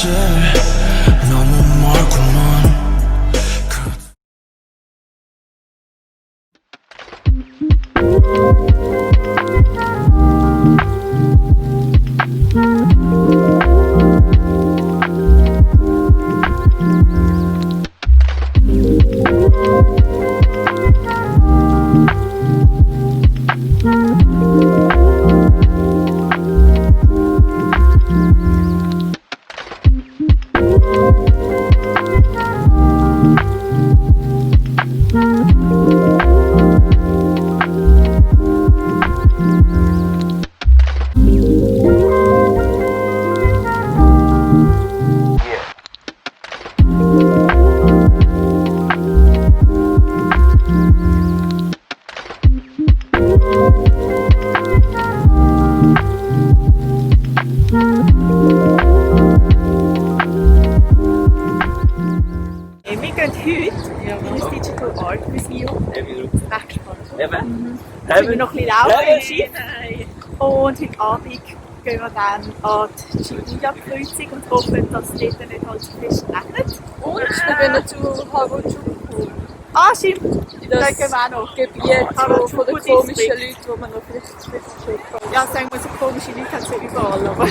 이제 너무 멀구먼. Wir gehen heute in das Digital Art Museum. Recht spannend. Wir sind noch ein bisschen laufen im Schiff. Und heute Abend gehen wir dann an die Shibuya-Kreuzung und hoffen, dass es dort nicht allzu fest regnet. Und wir gehen zu Harajuku. Ah, stimmt. Da Das gehen wir auch noch. Gebiet Harajuku von den District. komischen Leuten, die man noch vielleicht schon Ja, sagen wir so komische Leute haben es ja überall. Aber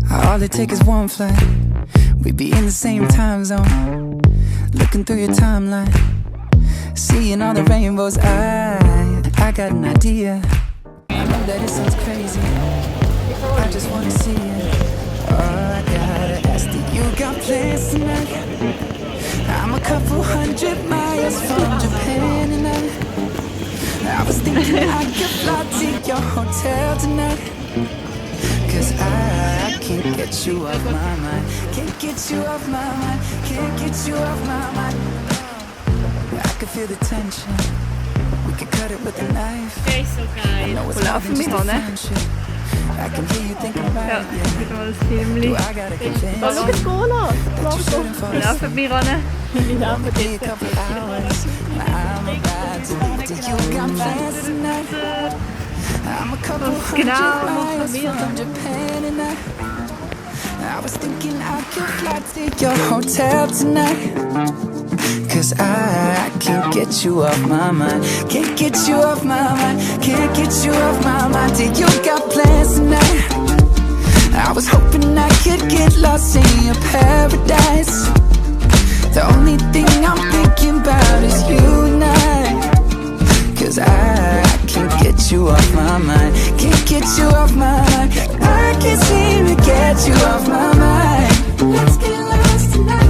All it takes is one flight. We'd be in the same time zone. Looking through your timeline, seeing all the rainbows. I got an idea. I know that it sounds crazy. I just wanna see it. Oh, I gotta ask, do you got plans tonight? I'm a couple hundred miles from Japan and I was thinking I could fly to your hotel tonight. Cause I can't get you off my mind. Can't get you off my mind. Can't get you off my mind. I can feel the tension. We could cut it with a knife. det är så geil. No, it's Och more laufen than wir just a hin. friendship. I can hear you thinking about Ja, it. det var das Film. Do I gotta convince Da schau you es Gola. that you're shooting for us? Laufen wir hin. Wir laufen Be a dort. couple hours. I'm about to leave. Do you got plans tonight? I'm a couple hundred genau miles machen wir. from Japan and I was thinking I could fly to your hotel tonight. Cause I can't get you off my mind. Can't get you off my mind. Can't get you off my mind. Do you got plans tonight? I was hoping I could get lost in your paradise. The only thing I'm thinking about is you and I. Cause I can't get you off my mind. Can't get you off my mind. I can't seem to get you off my mind. Let's get lost tonight.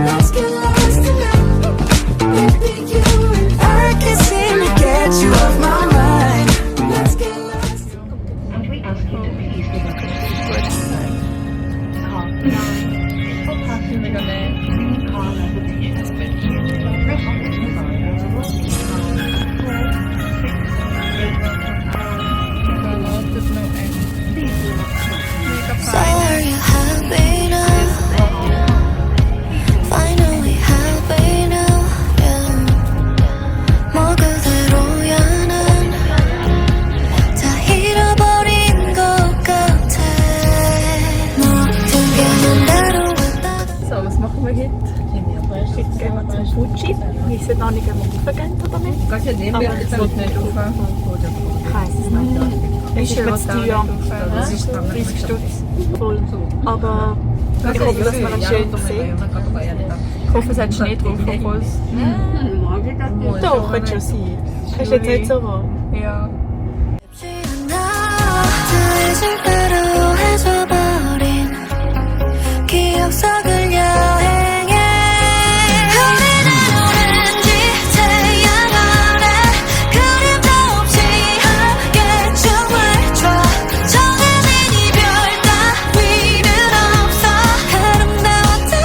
Let's get lost tonight. Baby, you and I can't seem to get you off my mind. Let's get lost. We ask you to please give us a *9 for passengers in car reservations. Rest of the Mega fein. wissen noch nicht, ob wir raufgehen oder nicht. Kannst du nicht Aber mehr, das das wird nicht rauf. Ich weiss es nicht. Ist mir zu teuer. Das ist 30 Stutz. Voll. Aber ich hoffe, dass wir es schön sehen. Ich hoffe, es hat Schnee drauf. Doch, könnte schon sein. Ist jetzt nicht so warm. Ja. 기억 속을 여행해 우리는 오렌지 태양 아래 그림자 없이 함께 춤을 춰 정해진 이별 따위는 없어 아름다웠던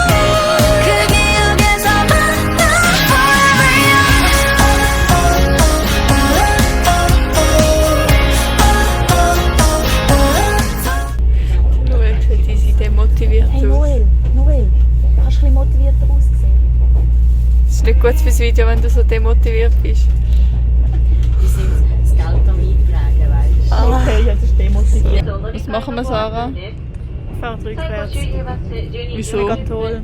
그 기억에서 만나 Schau, die sind demotiviert aus. Noel, kannst du ein bisschen motivierter aussehen? Das ist nicht gut fürs Video, wenn du so demotiviert bist. Die sind das Geld am Eintragen, weißt du. Okay, ja, das ist demotiviert. Was machen wir, Sarah? Fahrt rückwärts. Wieso? Mega toll.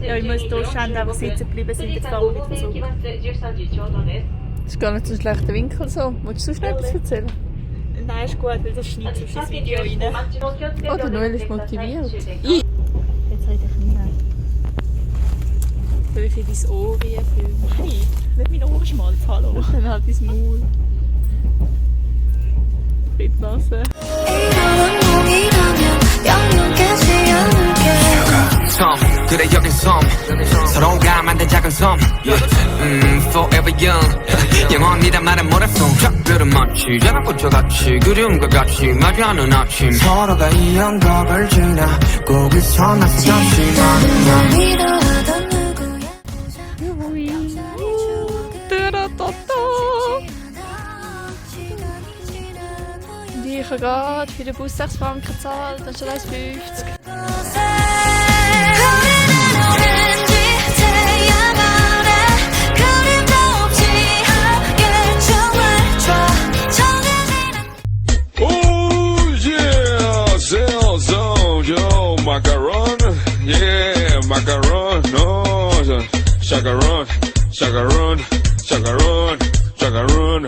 Ja, ich muss hier stehen, aber sitzen geblieben sind, jetzt fahren wir wieder zurück. Das ist gar nicht so ein schlechter Winkel so. Willst du sonst noch etwas erzählen? Nein, ist gut, weil das schneidet sonst ins Video rein. Oh, der Noel ist motiviert. Jetzt rede ich nicht mehr. Soll ich in dein Ohr reinfilmen? Hey, nicht mein Ohrenschmalz, hallo. Dann halt dein Maul. Mit Nase. 이런 몸이라면 영영하지 않을게 섬 그래 여긴 섬 서로가 만든 작은 섬 Forever young 영원이란 말은 뭐랬어 작별은 마치 자랑꽃처같이 그리움과 같이 마주하는 아침 서로가 이 언덕을 지나 거기서 나서 잠시만 위로하던 누구의 Taratatata. Die ich gerade für den Bus 6 Franken zahlt, dann steht 1,50. 우리는 오렌지 태양 아래 그림자 없이 함께 춤을 춰 정해진 Oh yeah, Zone, yo, macaron, yeah, macaron, no, chacaron, chacaron, chacaron, chacaron.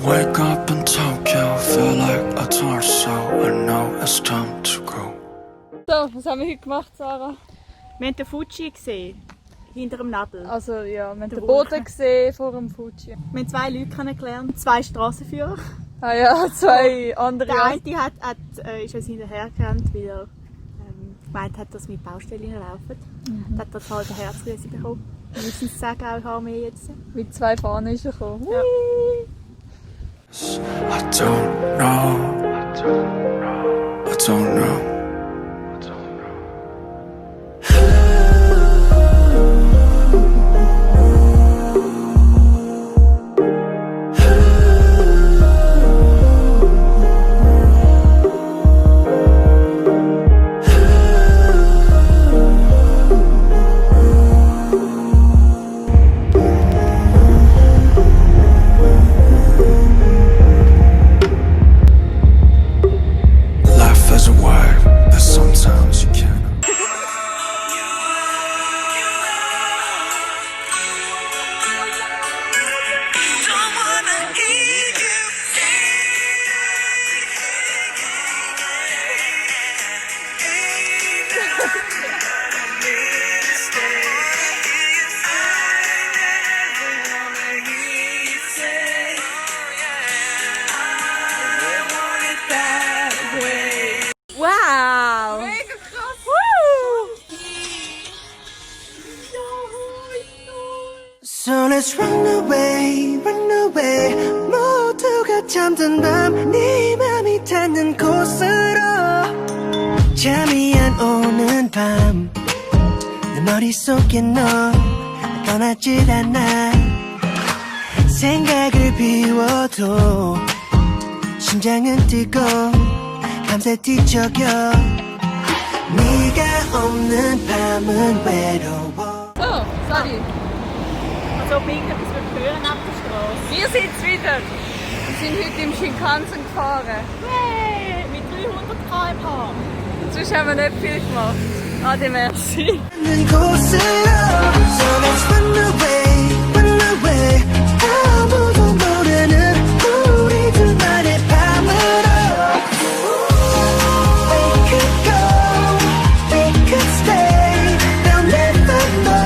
Wake up in Tokyo, feel like a torso. I know it's time to go. So, was haben wir heute gemacht, Sarah? Wir haben den Fuji gesehen, hinter dem Nebel. Also ja, wir haben den Wolken. Boden gesehen vor dem Fuji. Wir haben 2 Leute kennengelernt, 2 Strassenführer. Ah ja, 2 andere. Der eine ist uns hinterhergerannt, weil er gemeint hat, dass wir in die Baustelle laufen. Mhm. Hat total den Herzgrüße bekommen. Wir müssen es sagen, auch haben wir jetzt. Mit 2 Fahnen ist er gekommen. Ja. I don't know. I don't know. Life is a wave that sometimes you can't. Wow! Mega krass! Woo! So let's run away 모두가 잠든 밤 네 맘이 닿는 곳으로 잠이 안 오는 밤 내 머릿속에 너 떠나질 않아 생각을 비워도 심장은 뜨고 밤새 뒤척여 네가 없는 밤은 외로워. So, sorry. Also ob irgendetwas hören ab der Straße. Wir sind's wieder. Wir sind heute im Shinkansen gefahren. Hey, mit 300 km/h. Sonst haben wir nicht viel gemacht. Ade, merci. 있는 곳으로 So let's run away, run away 아무도 모르는 우리 둘만의 밤으로 We could go, we could stay They'll never know.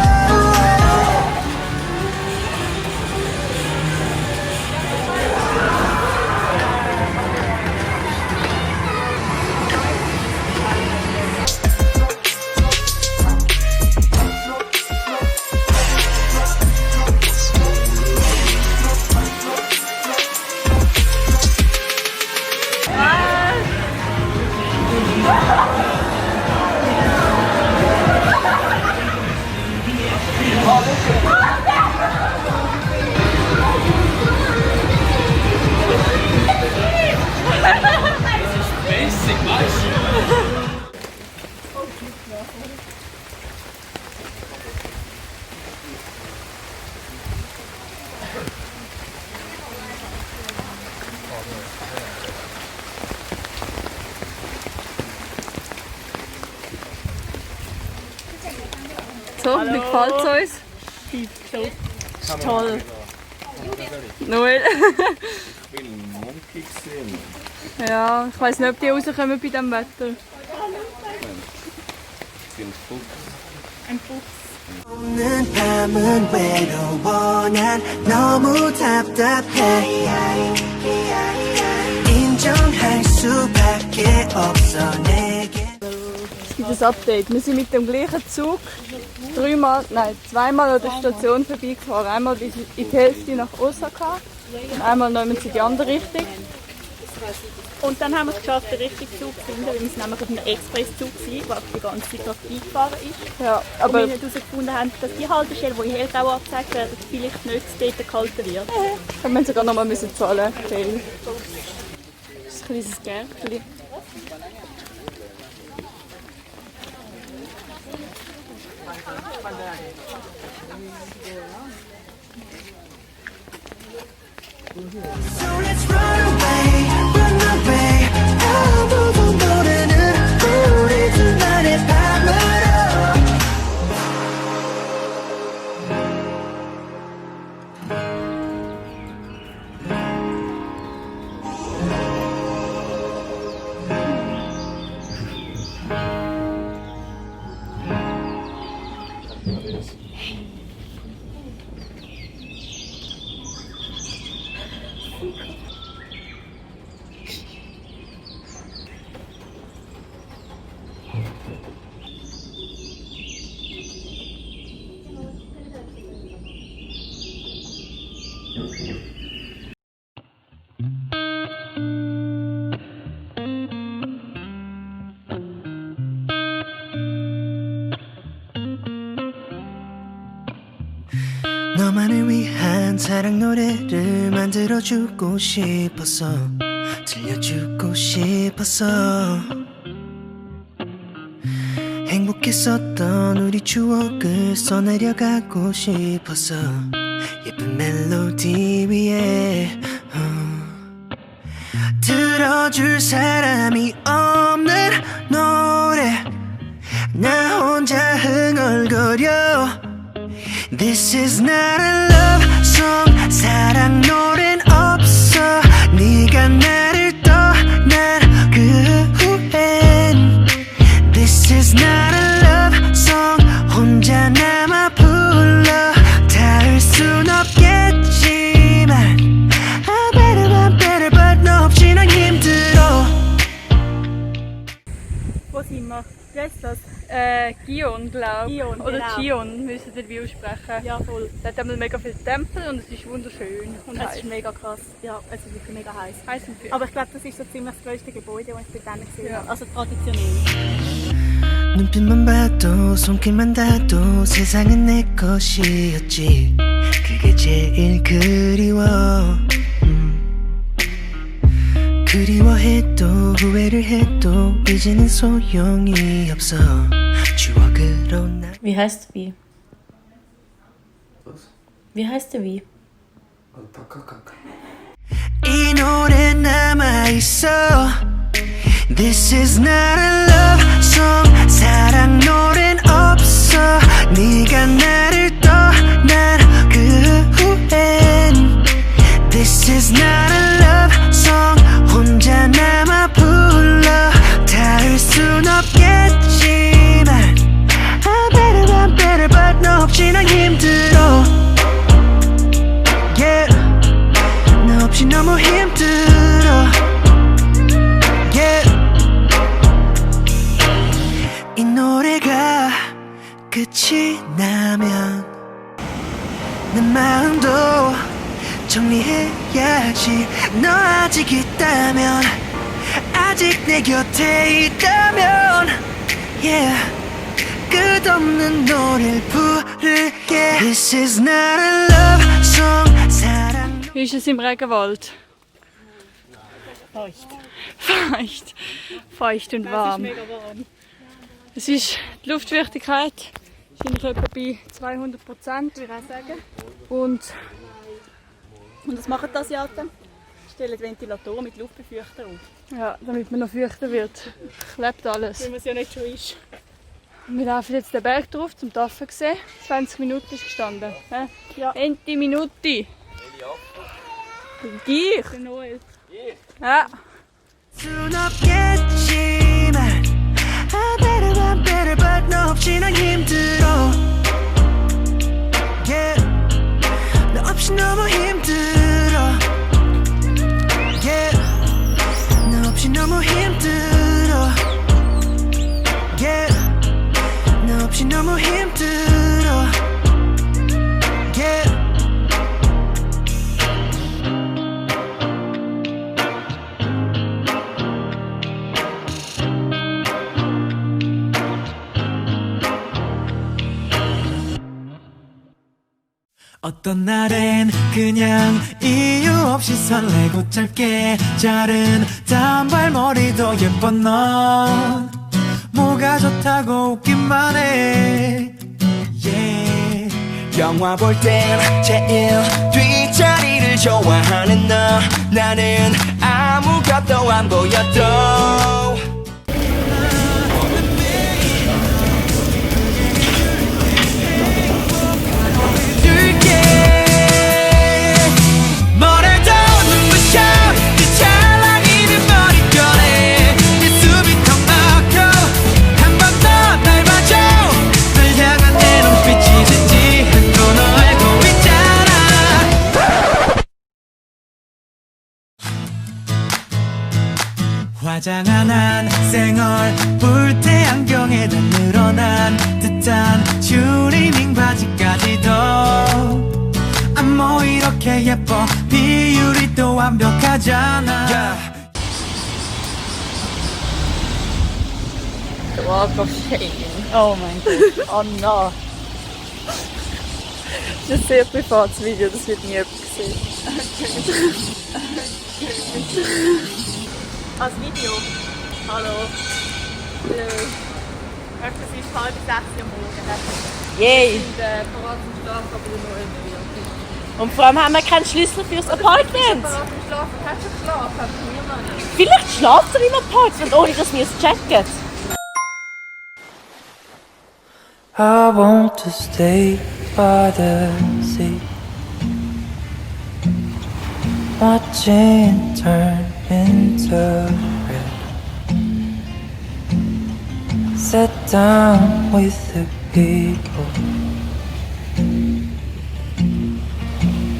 So, wie gefällt es uns? Ist toll. Null. Ja, ich weiss nicht, ob die rauskommen bei diesem Wetter. Ein Fuchs. 없는 밤은 외로워 난 너무 답답해 인정할 수밖에 없어 내게. Es gibt ein Update. Wir sind mit dem gleichen Zug zweimal an der Station vorbeigefahren. Einmal bis in die Hälfte nach Osaka und einmal noch in die andere Richtung. Und dann haben wir es geschafft, den richtigen Zug zu finden, weil wir sind nämlich auf einem Expresszug waren, der die ganze Zeit noch eingefahren ist. Ja, Und aber wir herausgefunden haben, dass die Haltestelle, die in Helgau angezeigt werden, vielleicht nicht dort gehalten wird. wir müssen sogar noch mal zahlen. Okay. Das ist ein kleines Gärtchen. So let's run away, run away 아무도 모르는 우리 둘만의 밤으로 너만을 위한 사랑 노래를 만들어주고 싶었어 들려주고 싶었어 행복했었던 우리 추억을 써내려가고 싶었어 예쁜 멜로디 위에 들어줄 사람이 없는 노래 나 혼자 흥얼거려 This is not a love song 사랑 노래는 없어 네가 나를 떠난 그 후엔 This is not a love song 혼자 남아 불러 닿을 순 없겠지만 I better but 너 없이 난 힘들어. Wo sind wir? Wie heißt das? Gion, glaube ich. Gion, Oder genau. Gion, müssen wir aussprechen. Ja, voll. Dort haben wir mega viele Tempel und es ist wunderschön. Und Es heiß. ist mega krass. Ja, es ist wirklich mega heiß. Heiß und viel. Aber ich glaube, das ist so ziemlich das grösste Gebäude, das ich dort gesehen Ja. habe. Also traditionell. 눈빛만 봐도 손길만 닿아도 세상은 내 것이었지 그게 제일 그리워. 그리워해도 후회를 해도 이제는 소용이 없어. 추억으로 나. Wie heißt wie? Was? Wie heißt der wie? 이 노래 남아있어. This is not a love song. 사랑 노래는 없어. 네가 나를 떠난 그 후엔 This is not a love song. 혼자 남아 불러 닿을 순 없겠지만 I'm better but 너 없이 난 힘들어. Yeah, 너 없이 너무 힘들어. Yeah, 이 노래가 끝이 나면 내 마음도 정리해야지. 너 아직 있다면, 아직 내 곁에 있다면, yeah, 끝없는 노래를 부를게. This is not a love song. 사랑. Wie ist es im Regenwald? Feucht. Feucht. Feucht und warm. Mega warm. Es ist, die Luftfeuchtigkeit ist etwa bei 200%, würde ich auch sagen. Und was machen das ja dann? Stellen Ventilatoren mit Luftbefeuchter auf. Ja, damit man noch feuchter wird. Klebt alles. Weil man es ja nicht schon ist. Wir laufen jetzt den Berg drauf, zum Taffen sehen. 20 Minuten ist gestanden. Ja. Ente Minute. Dich. Der Noel. Ja. 순 없겠지만 I'm better but 너 없이 난 힘들어. Yeah, 너 없이 너무 힘들어. Yeah, 너 없이 너무 힘들어. Yeah, 너 없이 너무 힘들어. Yeah. 어떤 날엔 그냥 이유 없이 설레고 짧게 자른 단발머리도 예쁜 넌 뭐가 좋다고 웃기만 해. Yeah. 영화 볼 땐 제일 뒷자리를 좋아하는 너. 나는 아무것도 안 보여도 화장 안 한 생얼 뿔테 안경에 다 늘어난 듯한 추리닝 바지까지도 뭐 이렇게 예뻐 비율이 또 완벽하잖아. The walk of shame. Oh mein Gott. Oh no. Das ist sehr privates Video, das wird nie jemand sehen. Als Video. Hallo. Hallo. Es ist 5:30 am Morgen. Yay! Parat zum Schlafen, aber der Noel nicht wieder. Und vor allem haben wir keinen Schlüssel fürs Apartment. Parat zum Schlafen, hast du geschlafen? Aber niemand nicht. Vielleicht schlaft er im Apartment, ohne dass wir es checken. I want to stay by the sea, watching turn into red. Sit down with the people,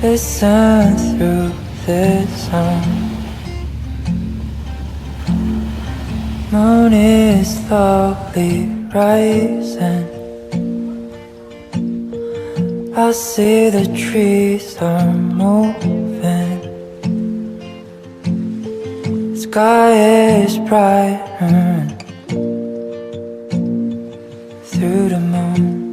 listen through the sound. Moon is slowly rising. I see the trees are moving. Sky is brighter through the moon.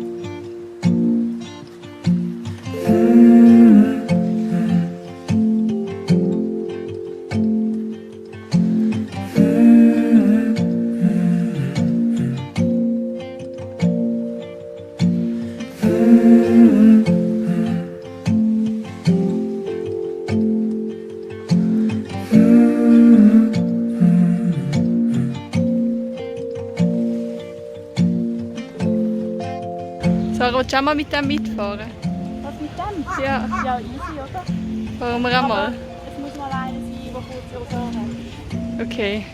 Sarah, willst du auch mal mit dem mitfahren? Was mit dem? Ja. Ja, easy, oder? Fahren wir auch mal? Es muss mal einer sein, der kurz überfahren hat. Okay.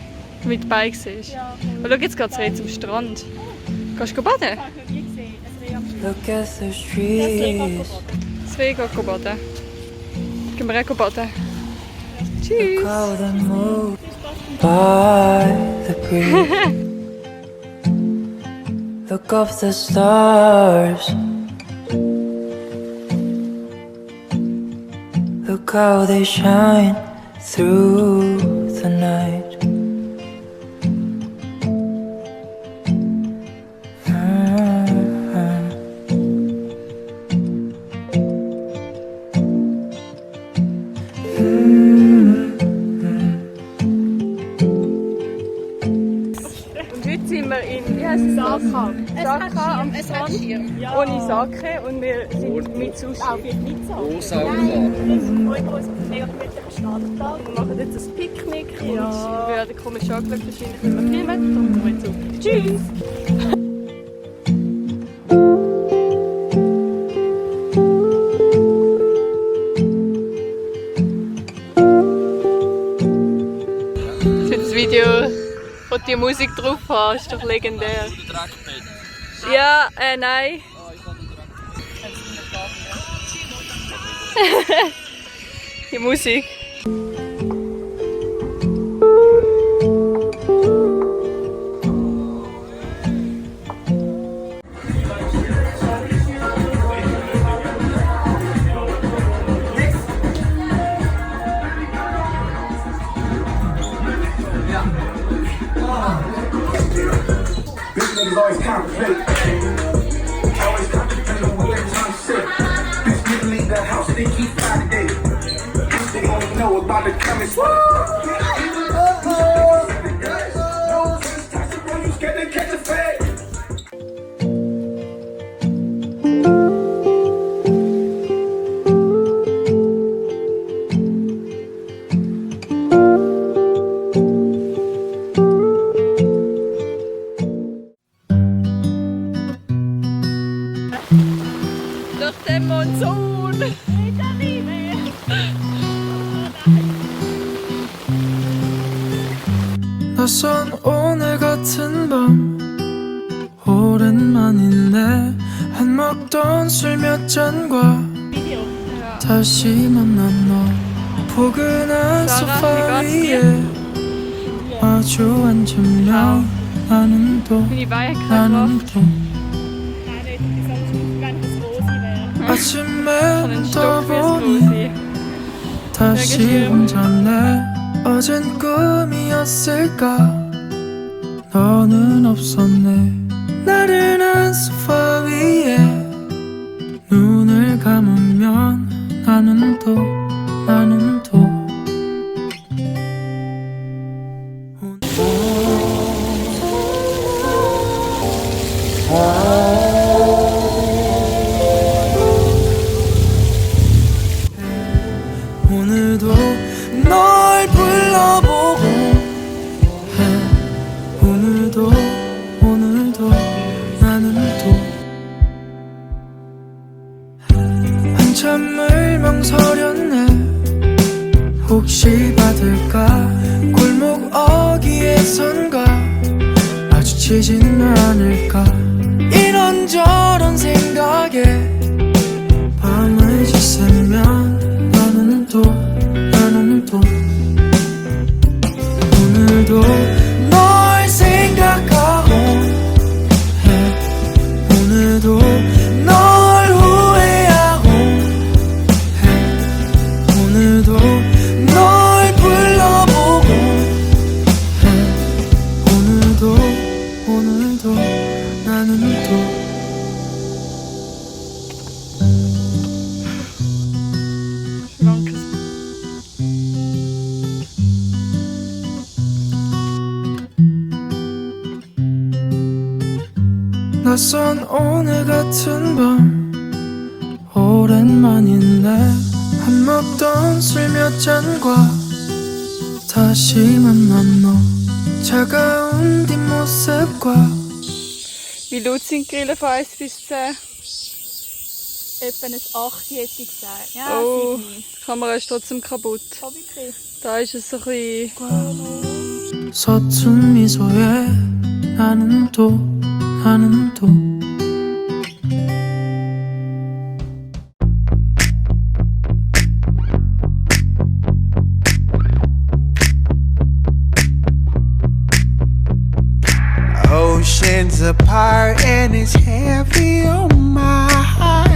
Mit Bike siehst. Ja. Oh, schau, jetzt geht es jetzt zum Strand. Gehst du baden? Das habe ich noch nie gesehen. Ein Reh am Strand. Look at the Das Reh geht streets. Das Reh geht baden. Gehen wir auch baden. Tschüss. Look how they move by the breeze. Look up the stars. Look how they shine through the night. Und heute sind wir in, wie heisst es? Saka am Strand. Ohne Sake und wir sind mit Sushi. Auch wird nicht so. Das ist ein mega gemütlicher Strandtag. Wir machen jetzt ein Picknick und wir werden komisch angeschaut, wahrscheinlich wenn wir filmen. Darum kommen wir zu. Tschüss! Das Video, wo die Musik drauf hat, ist doch legendär. Ja, nein. Die Musik. Niggas always contemplate. Always contemplating what they trying to say. Bitch didn't leave that house, they keep flying today. They only know about the coming. Catch a fade. Durch den Monsun! 낯선 오늘 같은 밤 오랜만인데 한 먹던 술 몇 잔과 다시 만난 너 포근한 소파 위에 마주 앉으면 나는 또 Meine Beine 나는 krass. 또 아침에 Einen Stock fürs 떠보니 Rosi. 다시 혼자네 어젠 꿈이었을까 너는 없었네 나른한 소파 위에 눈을 감으면 나는 또 오늘도 널 불러보고 해 오늘도 나는 또 한참을 망설였네 혹시 받을까 골목 어귀에선가 마주치지는 않을까 이런저런 생각에 밤을 지새면 나는 또 오늘도 널 생각하고 해 오늘도 널 후회하고 해 오늘도 널 불러보고 해 오늘도 나는 또 낯선 오늘 같은 밤 오랜만인데 한 먹던 술 몇 잔과 다시 만난 너 차가운 뒷모습과 Wie laut sind die Grillen von 1 bis 10? etwa ein 8 hätte ich gesagt. Ja, Oh, 7. die Kamera ist trotzdem kaputt. Oh, wirklich? Da ist es so ein bisschen... 서툰 미소에 나는 또 Oceans apart and it's heavy on my heart.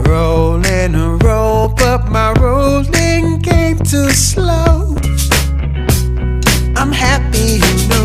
Rolling a roll, but my rolling came too slow. I'm happy, you know.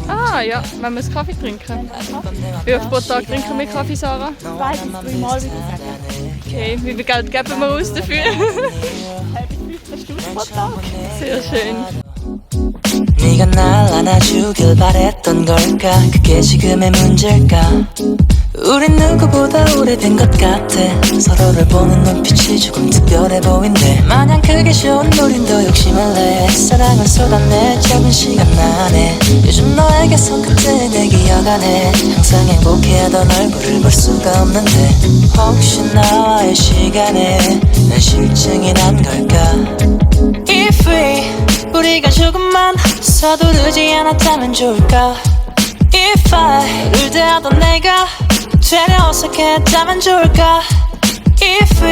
Ah ja, wenn wir einen Kaffee trinken. Wie oft pro Tag trinken wir Kaffee, Sarah? 2 bis 3 Mal, würde ich sagen. Okay, wie viel Geld geben wir aus dafür? 15 Stunden pro Tag. Sehr schön. 네가 날 안아주길 바랬던 걸까 그게 지금의 문제일까 우린 누구보다 오래된 것 같아 서로를 보는 눈빛이 조금 특별해 보인대 마냥 크게 쉬운 우린 더 욕심을 내 사랑을 쏟아내 적은 시간 안에 요즘 너에게선 그때 내 기억 안에 항상 행복해하던 얼굴을 볼 수가 없는데 혹시 나와의 시간에 난 실증이 난 걸까 If 우리가 조금만 서두르지 않았다면 좋을까 If 를 대하던 내가 되려 어색했다면 좋을까 If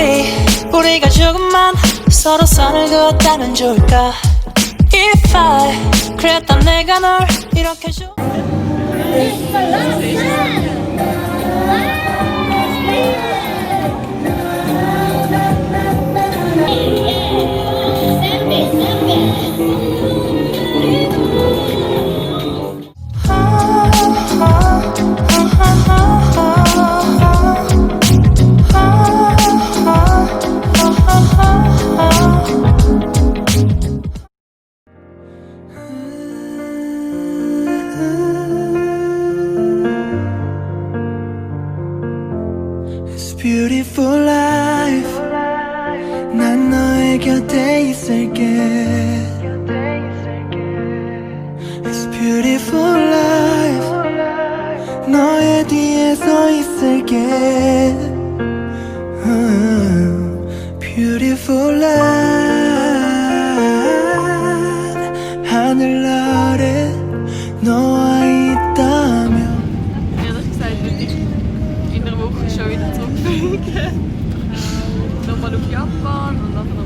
우리가 조금만 서로 선을 그었다면 좋을까 If 그랬던 내가 널 이렇게 좋아 Beautiful life 난 너의 곁에 있을게 It's beautiful life 너의 뒤에 서 있을게 Beautiful life 하늘 아래 너와 있다면 Ehrlich gesagt würde ich in einer Woche schon wieder zurückfliegen. Nochmal auf Japan und nachher